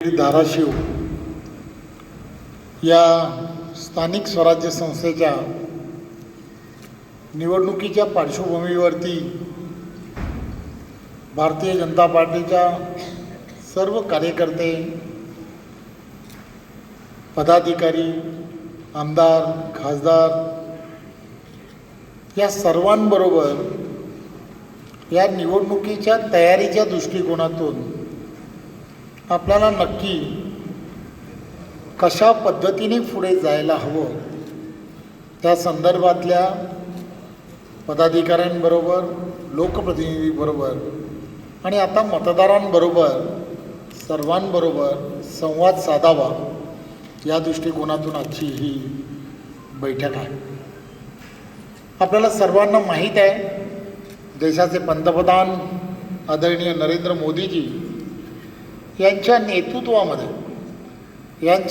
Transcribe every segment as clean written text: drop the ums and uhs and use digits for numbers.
धाराशिव या स्थानिक स्वराज्य संस्थेच्या निवडणुकीच्या पार्श्वभूमीवरती भारतीय जनता पार्टीच्या सर्व कार्यकर्ते, पदाधिकारी, आमदार, खासदार या सर्वांबरोबर या निवडणुकीच्या तयारीच्या दृष्टिकोनातून आपल्याला नक्की कशा पद्धतीने पुढे जायला हवं त्या संदर्भातल्या पदाधिकाऱ्यांबरोबर, लोकप्रतिनिधींबरोबर आणि आता मतदारांबरोबर सर्वांबरोबर संवाद साधावा या दृष्टिकोनातून आजची ही बैठक आहे. आपल्याला सर्वांना माहीत आहे, देशाचे पंतप्रधान आदरणीय नरेंद्र मोदीजी यांच्या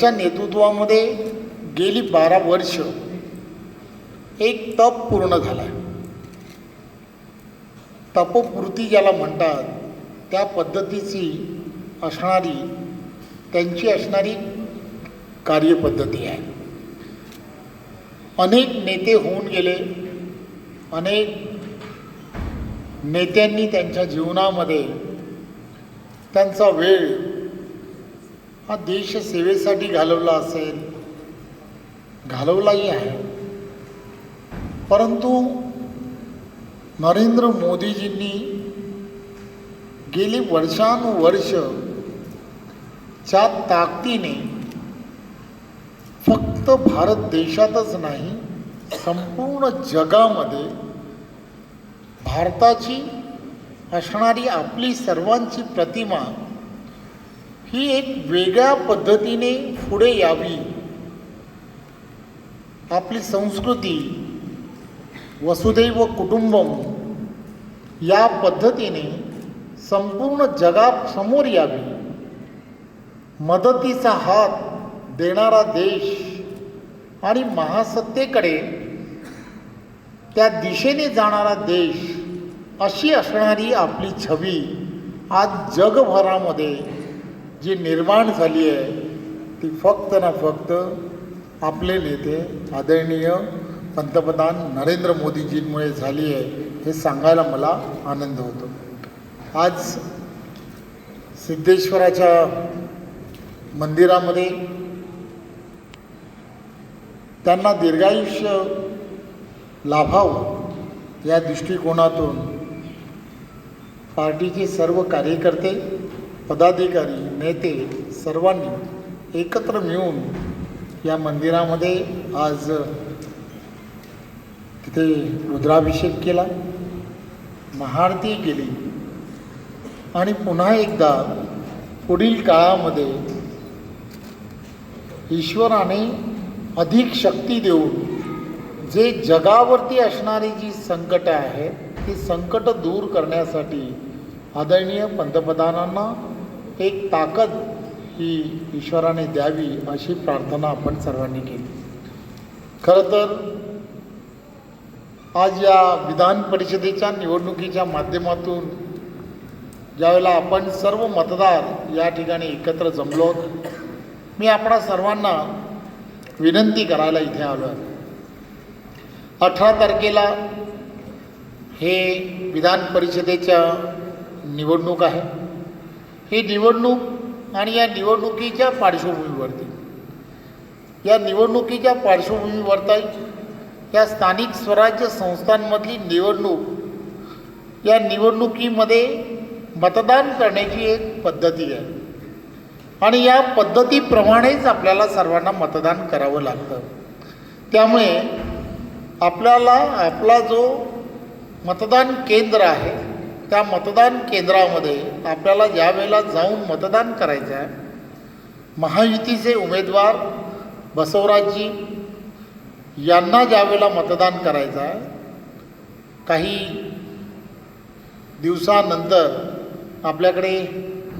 नेतृत्वामध्ये गेली 12 वर्ष एक तप पूर्ण झाला आहे. तपपूर्ती ज्याला म्हणतात त्या पद्धतीची त्यांची असणारी कार्यपद्धती आहे. अनेक नेते होऊन गेले, अनेक नेत्यांनी त्यांच्या जीवनामध्ये त्यांचा वेळ हा देशसेवेसाठी घालवलाही आहे. परंतु नरेंद्र मोदीजींनी गेली वर्षानुवर्ष च्या ताकदीने फक्त भारत देशातच नाही, संपूर्ण जगामध्ये भारताची असणारी आपली सर्वांची प्रतिमा ही एक वेगळ्या पद्धतीने पुढे यावी, आपली संस्कृती वसुधैव कुटुंबम या पद्धतीने संपूर्ण जगासमोर यावी, मदतीचा हात देणारा देश आणि महासत्तेकडे त्या दिशेने जाणारा देश अशी असणारी आपली छवी आज जगभरामध्ये जी निर्माण झाली आहे ती फक्त ना फक्त आपले नेते आदरणीय पंतप्रधान नरेंद्र मोदीजींमुळे झाली आहे, हे सांगायला मला आनंद होतो. आज सिद्धेश्वराच्या मंदिरामध्ये त्यांना दीर्घायुष्य लाभावं या दृष्टिकोनातून पार्टीचे सर्व कार्यकर्ते, पदाधिकारी, नेते सर्वांनी एकत्र मिळून या मंदिरामध्ये आज तिथे रुद्राभिषेक केला, महाआरती केली आणि पुन्हा एकदा पुढील काळामध्ये ईश्वराने अधिक शक्ती देऊन जे जगावरती असणारी जी संकटं आहेत ती संकट दूर करण्यासाठी आदरणीय पंतप्रधानांना एक ताकद ही ईश्वराने द्यावी अशी प्रार्थना आपण सर्वांनी केली. खरं तर आज या विधान परिषदेच्या निवडणुकीच्या माध्यमातून ज्यावेळेला आपण सर्व मतदार या ठिकाणी एकत्र जमलो, मी आपणा सर्वांना विनंती करायला इथे आलो आहे. 18 तारखेला हे विधान परिषदेच्या निवडणूक आहे. ही निवडणूक आणि या निवडणुकीच्या पार्श्वभूमीवरती या स्थानिक स्वराज्य संस्थांमधली निवडणूक, या निवडणुकीमध्ये मतदान करण्याची एक पद्धती आहे आणि या पद्धतीप्रमाणेच आपल्याला सर्वांना मतदान करावं लागतं. त्यामुळे आपल्याला आपला जो मतदान केंद्र आहे त्या मतदान केंद्रामध्ये आपल्याला ज्या वेळेला जाऊन मतदान करायचं आहे, महायुतीचे उमेदवार बसवराजजी यांना ज्या वेळेला मतदान करायचं आहे, काही दिवसानंतर आपल्याकडे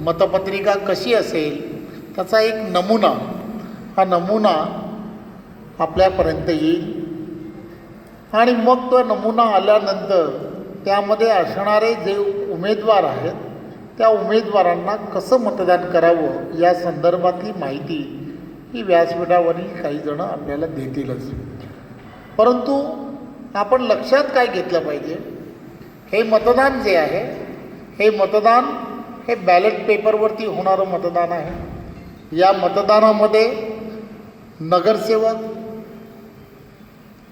मतपत्रिका कशी असेल त्याचा एक नमुना, हा नमुना आपल्यापर्यंत येईल आणि मग तो नमुना आल्यानंतर त्यामध्ये असणारे जे उमेदवार आहेत त्या उमेदवारांना कसं मतदान करावं या संदर्भातली माहिती ही व्यासपीठावरील काही जण आपल्याला देतीलच. परंतु आपण लक्षात काय घेतलं पाहिजे, हे मतदान जे आहे हे मतदान हे बॅलेट पेपरवरती होणारं मतदान आहे. या मतदानामध्ये नगरसेवक,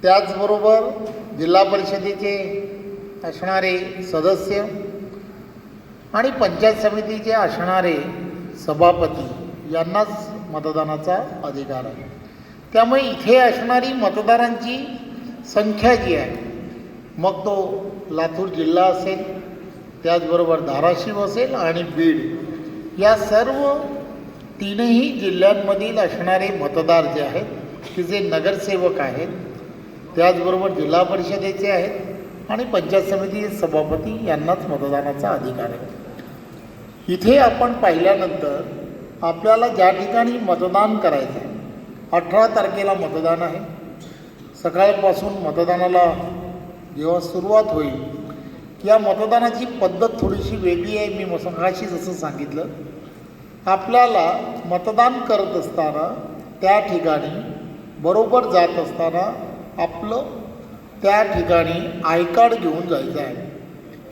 त्याचबरोबर जिल्हा परिषदेचे असणारे सदस्य आणि पंचायत समितीचे असणारे सभापती यांनाच मतदानाचा अधिकार आहे. त्यामुळे इथे असणारी मतदारांची संख्या जी आहे, मग तो लातूर जिल्हा असेल, त्याचबरोबर धाराशिव असेल आणि बीड, या सर्व तीनही जिल्ह्यांमधील असणारे मतदार जे आहेत की जे नगरसेवक आहेत, त्याचबरोबर जिल्हा परिषदेचे आहेत आणि पंचायत समितीचे सभापती यांनाच मतदानाचा अधिकार आहे. इथे आपण पाहिल्यानंतर आपल्याला ज्या ठिकाणी मतदान करायचं आहे, 18 तारखेला मतदान आहे. सकाळपासून मतदानाला जेव्हा सुरुवात होईल, या मतदानाची पद्धत थोडीशी वेगळी आहे. मी मगाशी जसं सांगितलं, आपल्याला मतदान करत असताना त्या ठिकाणी बरोबर जात असताना आपलं त्या ठिकाणी आय कार्ड घेऊन जायचं आहे.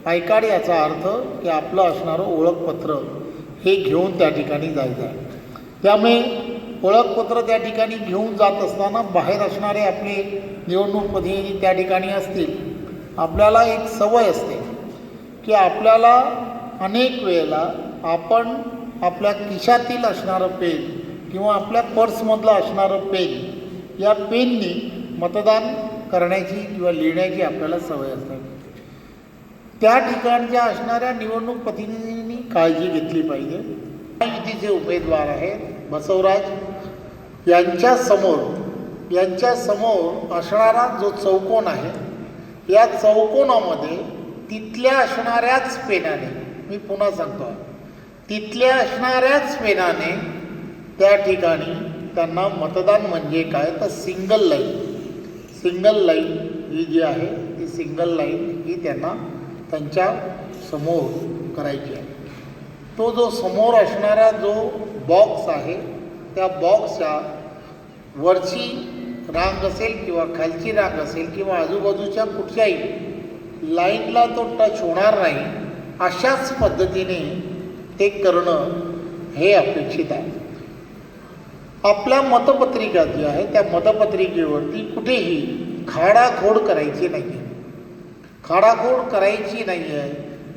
आय कार्ड याचा अर्थ की आपलं असणारं ओळखपत्र हे घेऊन त्या ठिकाणी जायचं आहे. त्यामुळे ओळखपत्र त्या ठिकाणी घेऊन जात असताना बाहेर असणारे आपले निवडणूक प्रतिनिधी त्या ठिकाणी असतील. आपल्याला एक सवय असते की आपल्याला अनेक वेळेला आपण आपल्या खिशातील असणारं पेन किंवा आपल्या पर्समधलं असणारं पेन, या पेननी मतदान करण्याची किंवा लिहिण्याची आपल्याला सवय असते. त्या ठिकाणच्या असणाऱ्या निवडणूक प्रतिनिधींनी काळजी घेतली पाहिजे. महायुतीचे उमेदवार आहेत बसवराज, यांच्यासमोर असणारा जो चौकोन आहे, या चौकोनामध्ये तिथल्या असणाऱ्याच पेनाने, मी पुन्हा सांगतो, तिथल्या असणाऱ्याच पेनाने त्या ठिकाणी त्यांना मतदान म्हणजे काय तर सिंगल लाईन ही जी आहे ती सिंगल लाईन ही त्यांना त्यांच्या समोर करायची आहे. तो जो समोर असणारा जो बॉक्स आहे, त्या बॉक्सच्या वरची रांग असेल किंवा खालची रांग असेल किंवा आजूबाजूच्या कुठच्याही लाईनला तो टच होणार नाही, अशाच पद्धतीने ते करणं हे अपेक्षित आहे. आपल्या मतपत्रिका जी आहे त्या मतपत्रिकेवरती कुठेही खाडाखोड करायची नाही आहे.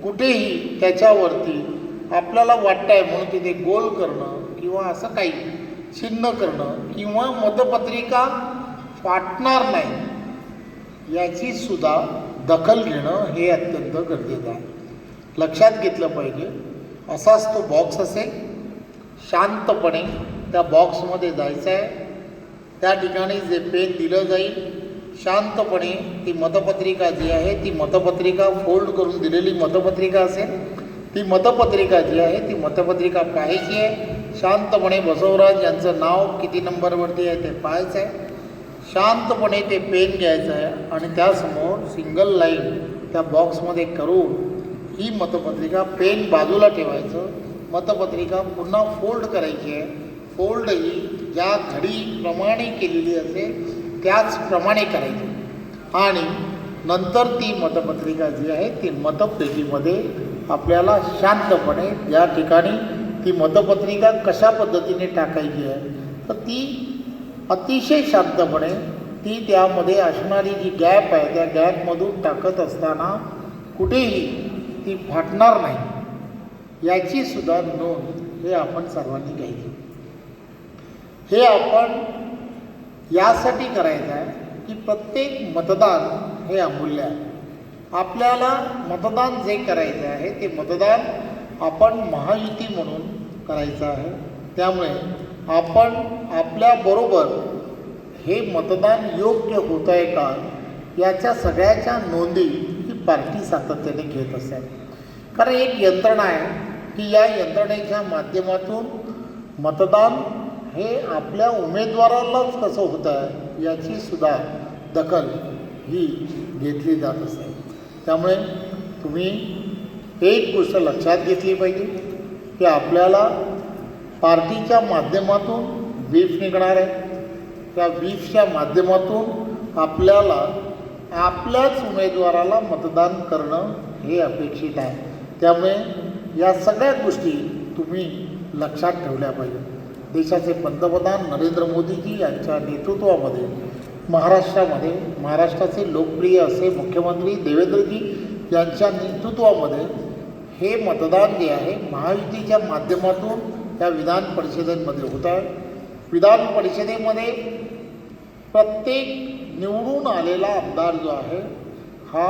कुठेही त्याच्यावरती आपल्याला वाटतं आहे म्हणून तिथे गोल करणं किंवा असं काही चिन्ह करणं किंवा मतपत्रिका फाटणार नाही याची सुद्धा दखल घेणं हे अत्यंत गरजेचं आहे. लक्षात घेतलं पाहिजे. असाच तो बॉक्स असेल, शांतपणे त्या बॉक्समध्ये जायचं आहे. त्या ठिकाणी जे पेन दिलं जाईल, शांतपणे ती मतपत्रिका जी आहे ती मतपत्रिका फोल्ड करून दिलेली मतपत्रिका असेल, ती मतपत्रिका जी आहे ती मतपत्रिका पाहायची आहे. शांतपणे बसवराज यांचं नाव किती नंबरवरती आहे ते पाहायचं आहे. शांतपणे ते पेन घ्यायचं आहे आणि त्यासमोर सिंगल लाईन त्या बॉक्समध्ये करून ही मतपत्रिका, पेन बाजूला ठेवायचं, मतपत्रिका पुन्हा फोल्ड करायची आहे. फोल्ड ही ज्या घडीप्रमाणे केलेली असेल त्याचप्रमाणे करायची आणि नंतर ती मतपत्रिका जी आहे ती मतपेटीमध्ये आपल्याला शांतपणे या ठिकाणी ती मतपत्रिका कशा पद्धतीने टाकायची आहे तर ती अतिशय शांतपणे ती त्यामध्ये असणारी जी गॅप आहे त्या गॅपमधून टाकत असताना कुठेही ती फाटणार नाही याची सुद्धा नोंद हे आपण सर्वांनी घ्यायची. हे आपण यासाठी करायचं आहे की प्रत्येक मतदान हे अमूल्य आहे. आपल्याला मतदान जे करायचं आहे ते मतदान आपण महायुती म्हणून करायचं आहे. त्यामुळे आपण आपल्याबरोबर हे मतदान योग्य होत आहे का याच्या सगळ्याच्या नोंदी ही पार्टी सातत्याने घेत असते. कारण एक यंत्रणा आहे की या यंत्रणेच्या माध्यमातून मतदान हे आपल्या उमेदवारालाच कसं होतं आहे याची सुद्धा दखल ही घेतली जात असते. त्यामुळे तुम्ही एक गोष्ट लक्षात घेतली पाहिजे की आपल्याला पार्टीच्या माध्यमातून व्हीप निघणार आहे. त्या व्हीपच्या माध्यमातून आपल्याला आपल्याच उमेदवाराला मतदान करणं हे अपेक्षित आहे. त्यामुळे या सगळ्या गोष्टी तुम्ही लक्षात ठेवल्या पाहिजे. देशाचे पंतप्रधान नरेंद्र मोदीजी यांच्या नेतृत्वामध्ये महाराष्ट्रामध्ये महाराष्ट्राचे लोकप्रिय असे मुख्यमंत्री देवेंद्रजी यांच्या नेतृत्वामध्ये हे मतदान जे आहे महायुतीच्या माध्यमातून या विधान परिषदेमध्ये होत आहे. विधान परिषदेमध्ये प्रत्येक निवडून आलेला आमदार जो आहे हा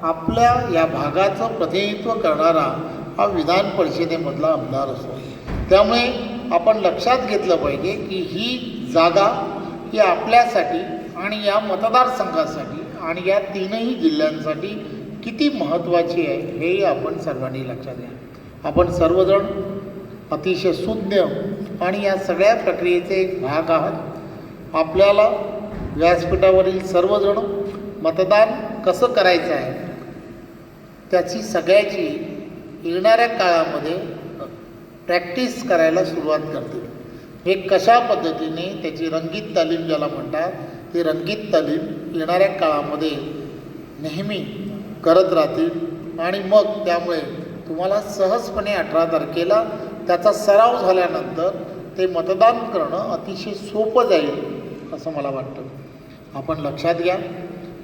आपल्या या भागाचं प्रतिनिधित्व करणारा हा विधान परिषदेमधला आमदार असतो. त्यामुळे आपण लक्षात घेतलं पाहिजे की ही जागा ही आपल्यासाठी आणि या मतदारसंघासाठी आणि या तीनही जिल्ह्यांसाठी किती महत्त्वाची आहे हेही आपण सर्वांनी लक्षात घ्या. आपण सर्वजण अतिशय सुज्ञ आणि या सगळ्या प्रक्रियेचे एक भाग आहात. आपल्याला व्यासपीठावरील सर्वजण मतदान कसं करायचं आहे त्याची सगळ्याची येणाऱ्या काळामध्ये प्रॅक्टिस करायला सुरुवात करतील. हे कशा पद्धतीने त्याची रंगीत तालीम ज्याला म्हणतात ते रंगीत तालीम येणाऱ्या काळामध्ये नेहमी करत राहतील आणि मग त्यामुळे तुम्हाला सहजपणे 18 तारखेला त्याचा सराव झाल्यानंतर ते मतदान करणं अतिशय सोपं जाईल असं मला वाटतं. आपण लक्षात घ्या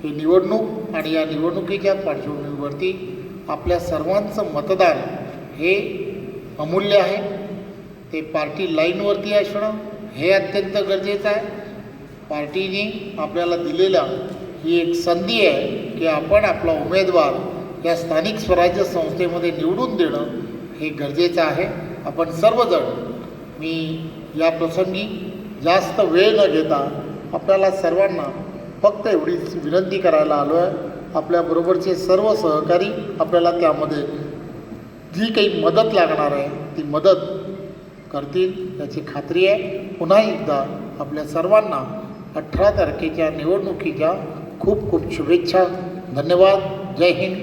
ही निवडणूक आणि या निवडणुकीच्या पार्श्वभूमीवरती आपल्या सर्वांचं मतदान हे अमूल्य आहे. ते पार्टी लाईनवरती असणं हे अत्यंत गरजेचं आहे. पार्टीने आपल्याला दिलेला ही एक संधी आहे की आपण आपला उमेदवार या स्थानिक स्वराज्य संस्थेमध्ये निवडून देणं हे गरजेचं आहे. आपण सर्वजण मी या प्रसंगी जास्त वेळ न घेता आपल्याला सर्वांना फक्त एवढीच विनंती करायला आलो आहे. आपल्याबरोबरचे सर्व सहकारी आपल्याला त्यामध्ये जी काही मदत लागणार आहे ती मदत करतील याची खात्री आहे. पुन्हा एकदा आपल्या सर्वांना 18 तारखेच्या निवडणुकीच्या खूप खूप शुभेच्छा. धन्यवाद. जय हिंद.